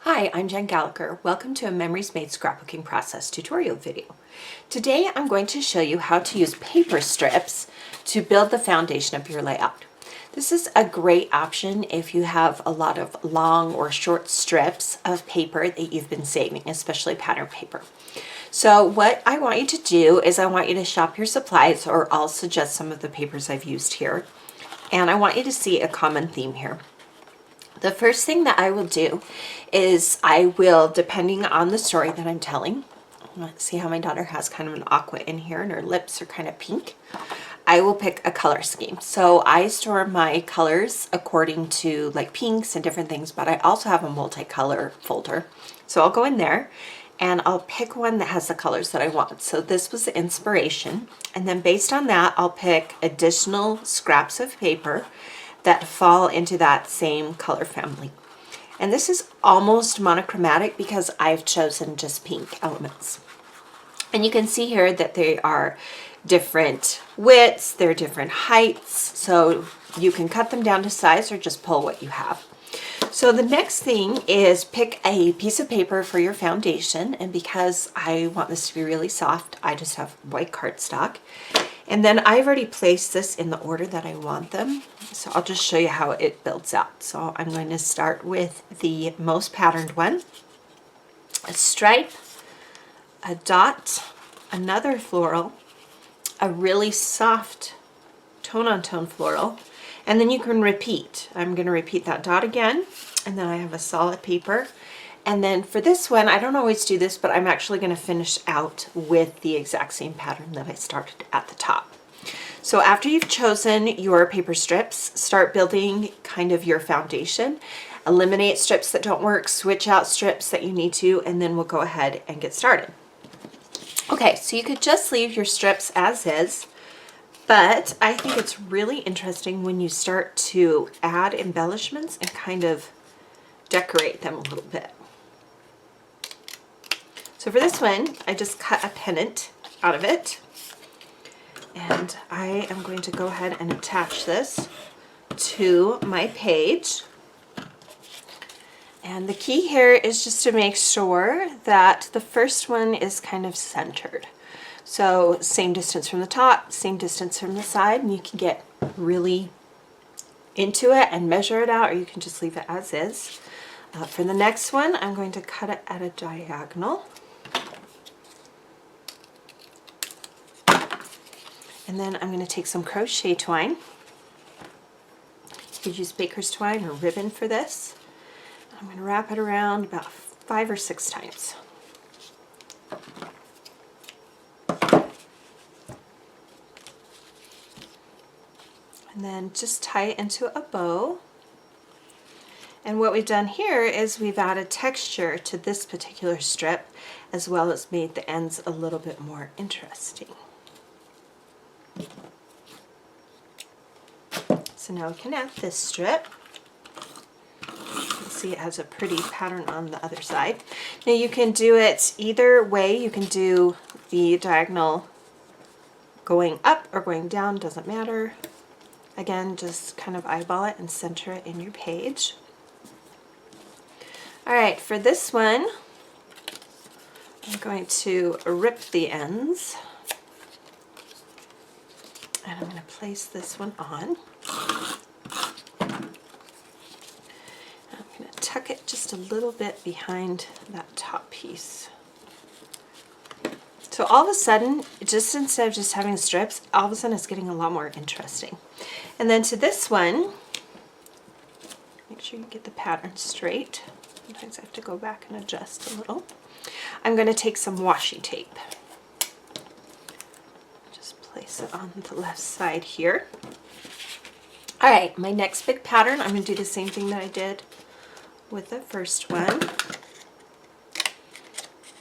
Hi, I'm Jen Gallacher. Welcome to a Memories Made scrapbooking process tutorial video. Today I'm going to show you how to use paper strips to build the foundation of your layout. This is a great option if you have a lot of long or short strips of paper that you've been saving, especially pattern paper. So what I want you to do is I want you to shop your supplies, or I'll suggest some of the papers I've used here, and I want you to see a common theme here. The first thing that I will do is I will, depending on the story that I'm telling, let's see how my daughter has kind of an aqua in here and her lips are kind of pink. I will pick a color scheme. So I store my colors according to like pinks and different things, but I also have a multicolor folder. So I'll go in there and I'll pick one that has the colors that I want. So this was the inspiration. And then based on that, I'll pick additional scraps of paper that fall into that same color family. And this is almost monochromatic because I've chosen just pink elements. And you can see here that they are different widths, they're different heights, so you can cut them down to size or just pull what you have. So the next thing is pick a piece of paper for your foundation, and because I want this to be really soft, I just have white cardstock. And then I've already placed this in the order that I want them, so I'll just show you how it builds out. So I'm going to start with the most patterned one, a stripe, a dot, another floral, a really soft tone-on-tone floral, and then you can repeat. I'm going to repeat that dot again, and then I have a solid paper. And then for this one, I don't always do this, but I'm actually going to finish out with the exact same pattern that I started at the top. So after you've chosen your paper strips, start building kind of your foundation. Eliminate strips that don't work, switch out strips that you need to, and then we'll go ahead and get started. Okay, so you could just leave your strips as is, but I think it's really interesting when you start to add embellishments and kind of decorate them a little bit. So for this one, I just cut a pennant out of it, and I am going to go ahead and attach this to my page. And the key here is just to make sure that the first one is kind of centered. So same distance from the top, same distance from the side, and you can get really into it and measure it out, or you can just leave it as is. For the next one, I'm going to cut it at a diagonal. And then I'm going to take some crochet twine. You could use baker's twine or ribbon for this. I'm going to wrap it around about 5 or 6 times. And then just tie it into a bow. And what we've done here is we've added texture to this particular strip, as well as made the ends a little bit more interesting. So now we can add this strip. You can see it has a pretty pattern on the other side. Now you can do it either way. You can do the diagonal going up or going down, doesn't matter. Again, just kind of eyeball it and center it in your page. Alright, for this one, I'm going to rip the ends. And I'm going to place this one on. I'm going to tuck it just a little bit behind that top piece. So all of a sudden, just instead of just having strips, all of a sudden it's getting a lot more interesting. And then to this one, make sure you get the pattern straight. Sometimes I have to go back and adjust a little. I'm going to take some washi tape. Place it on the left side here. Alright, my next big pattern, I'm going to do the same thing that I did with the first one.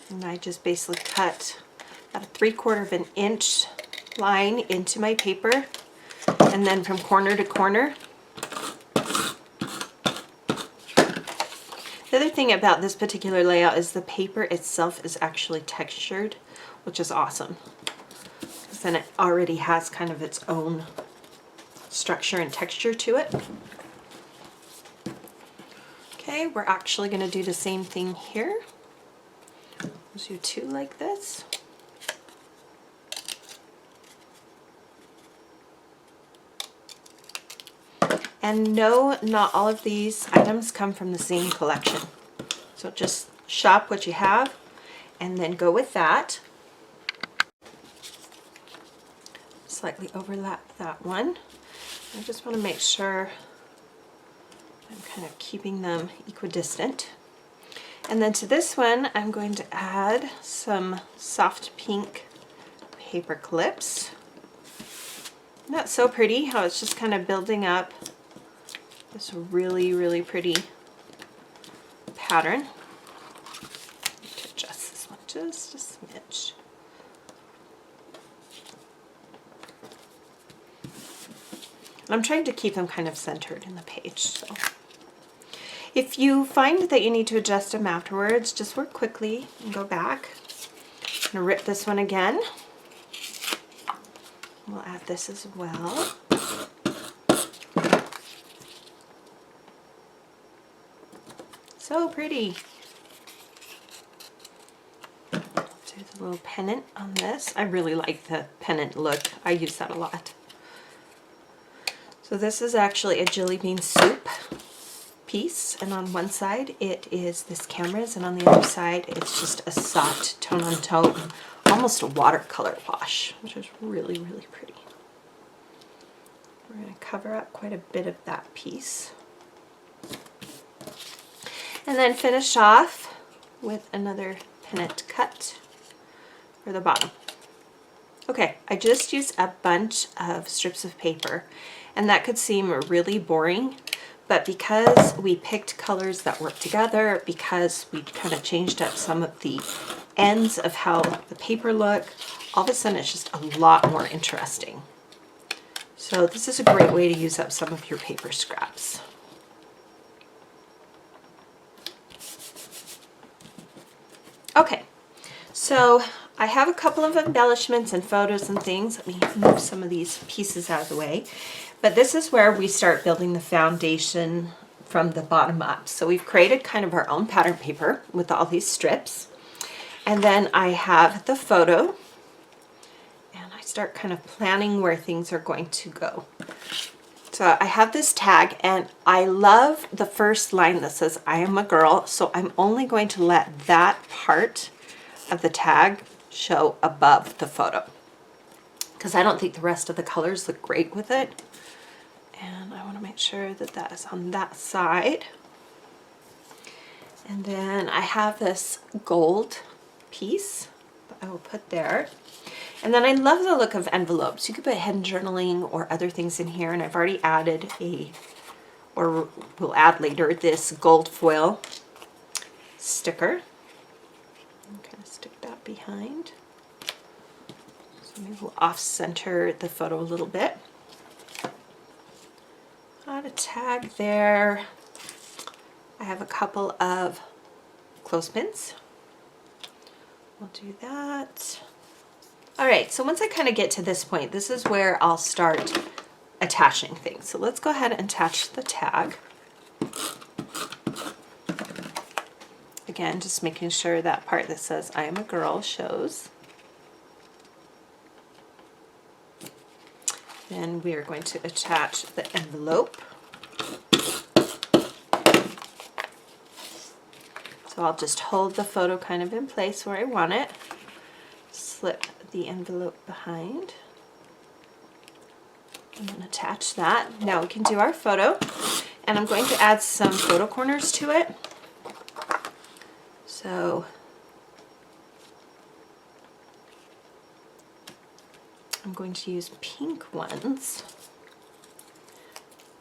And I just basically cut about a 3/4 of an inch line into my paper, and then from corner to corner. The other thing about this particular layout is the paper itself is actually textured, which is awesome. Then it already has kind of its own structure and texture to it. Okay, Okay, we're actually going to do the same thing here. Let's do two like this. And no, not all of these items come from the same collection. So just shop what you have and then go with that. Slightly overlap that one. I just want to make sure I'm kind of keeping them equidistant. And then to this one, I'm going to add some soft pink paper clips. Not so pretty how it's just kind of building up this really, really pretty pattern. I need to adjust this one just a smidge. And I'm trying to keep them kind of centered in the page. So if you find that you need to adjust them afterwards, just work quickly and go back. I'm going to rip this one again. We'll add this as well. So pretty. Do the little pennant on this. I really like the pennant look. I use that a lot. So this is actually a jelly bean soup piece, and on one side it is this canvas, and on the other side it's just a soft tone on tone, almost a watercolor wash, which is really, really pretty. We're going to cover up quite a bit of that piece. And then finish off with another pennant cut for the bottom. Okay, I just used a bunch of strips of paper, and that could seem really boring, but because we picked colors that work together, because we kind of changed up some of the ends of how the paper look, all of a sudden it's just a lot more interesting. So this is a great way to use up some of your paper scraps. Okay, so I have a couple of embellishments and photos and things. Let me move some of these pieces out of the way. But this is where we start building the foundation from the bottom up. So we've created kind of our own pattern paper with all these strips. And then I have the photo. And I start kind of planning where things are going to go. So I have this tag, and I love the first line that says, "I am a girl." So I'm only going to let that part of the tag show above the photo, because I don't think the rest of the colors look great with it. And I want to make sure that that is on that side. And then I have this gold piece that I will put there. And then I love the look of envelopes. You could put hidden journaling or other things in here, and I've already added or we'll add later, this gold foil sticker. I'm going to stick that behind. So maybe we'll off-center the photo a little bit. Got a tag there. I have a couple of clothespins. We'll do that. All right, so once I kind of get to this point, this is where I'll start attaching things. So let's go ahead and attach the tag. Again, just making sure that part that says "I am a girl" shows. Then we are going to attach the envelope. So I'll just hold the photo kind of in place where I want it. Slip the envelope behind. And then attach that. Now we can do our photo. And I'm going to add some photo corners to it. So I'm going to use pink ones.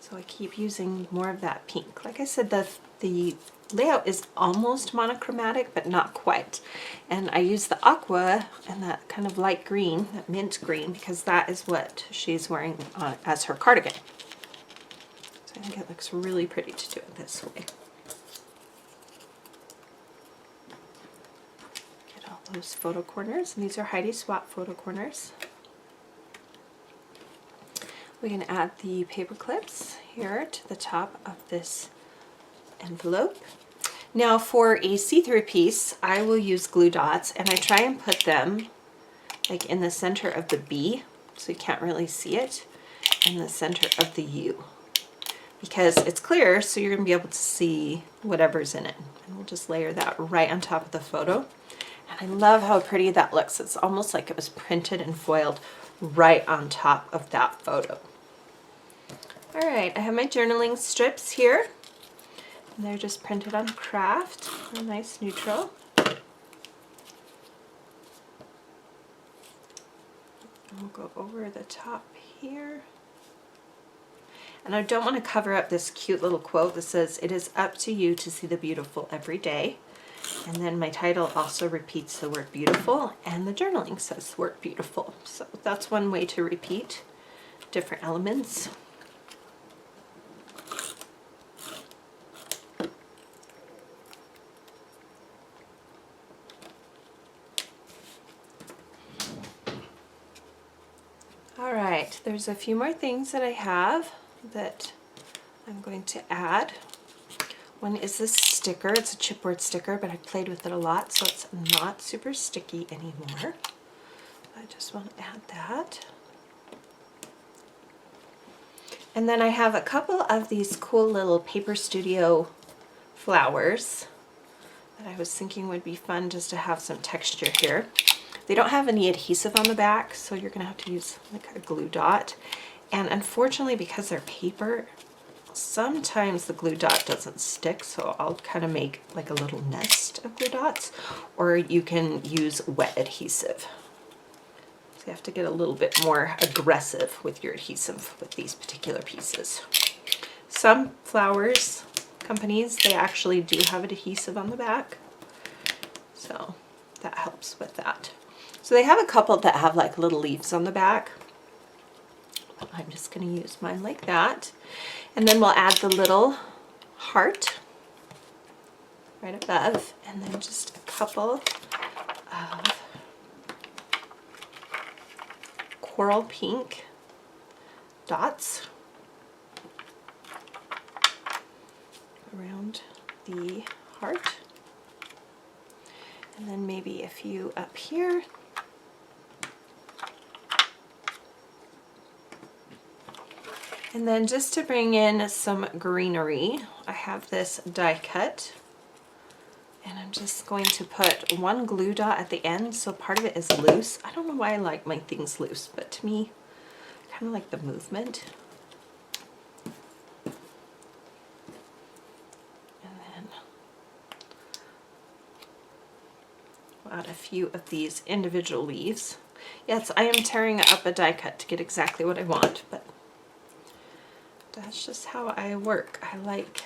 So I keep using more of that pink. Like I said, the layout is almost monochromatic, but not quite. And I use the aqua and that kind of light green, that mint green, because that is what she's wearing as her cardigan. So I think it looks really pretty to do it this way. Get all those photo corners, and these are Heidi Swap photo corners. We're going to add the paper clips here to the top of this envelope. Now for a see-through piece, I will use glue dots, and I try and put them like in the center of the B, so you can't really see it, in the center of the U, because it's clear, so you're going to be able to see whatever's in it. And we'll just layer that right on top of the photo. And I love how pretty that looks. It's almost like it was printed and foiled right on top of that photo. All right, I have my journaling strips here. And they're just printed on craft, a nice neutral. We'll go over the top here. And I don't want to cover up this cute little quote that says, "It is up to you to see the beautiful every day." And then my title also repeats the word beautiful, and the journaling says the word beautiful. So that's one way to repeat different elements. All right, there's a few more things that I have that I'm going to add. One is this sticker. It's a chipboard sticker, but I played with it a lot, so it's not super sticky anymore. I just want to add that. And then I have a couple of these cool little Paper Studio flowers that I was thinking would be fun just to have some texture here. They don't have any adhesive on the back, so you're going to have to use like a glue dot. And unfortunately, because they're paper, sometimes the glue dot doesn't stick, so I'll kind of make like a little nest of glue dots, or you can use wet adhesive. So you have to get a little bit more aggressive with your adhesive with these particular pieces. Some flowers companies, they actually do have adhesive on the back, so that helps with that. So they have a couple that have like little leaves on the back. I'm just going to use mine like that. And then we'll add the little heart right above, and then just a couple of coral pink dots around the heart. And then maybe a few up here. And then just to bring in some greenery, I have this die cut, and I'm just going to put one glue dot at the end, so part of it is loose. I don't know why I like my things loose, but to me, I kind of like the movement. And then we'll add a few of these individual leaves. Yes, I am tearing up a die cut to get exactly what I want, but that's just how I work. I like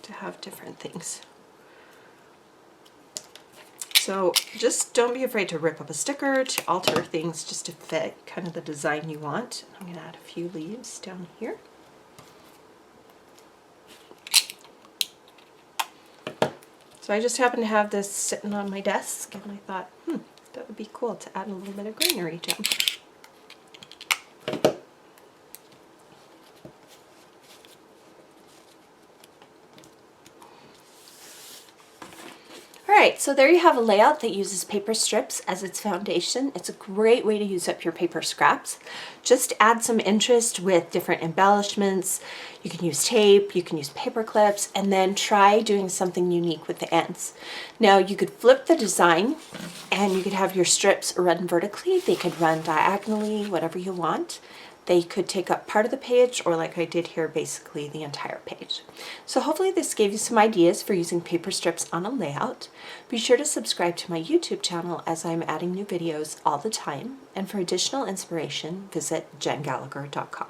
to have different things. So just don't be afraid to rip up a sticker, to alter things just to fit kind of the design you want. I'm going to add a few leaves down here. So I just happen to have this sitting on my desk, and I thought, that would be cool to add a little bit of greenery down here. Alright, so there you have a layout that uses paper strips as its foundation. It's a great way to use up your paper scraps. Just add some interest with different embellishments. You can use tape, you can use paper clips, and then try doing something unique with the ends. Now you could flip the design and you could have your strips run vertically. They could run diagonally, whatever you want. They could take up part of the page, or like I did here, basically the entire page. So hopefully this gave you some ideas for using paper strips on a layout. Be sure to subscribe to my YouTube channel as I'm adding new videos all the time. And for additional inspiration, visit jengallacher.com.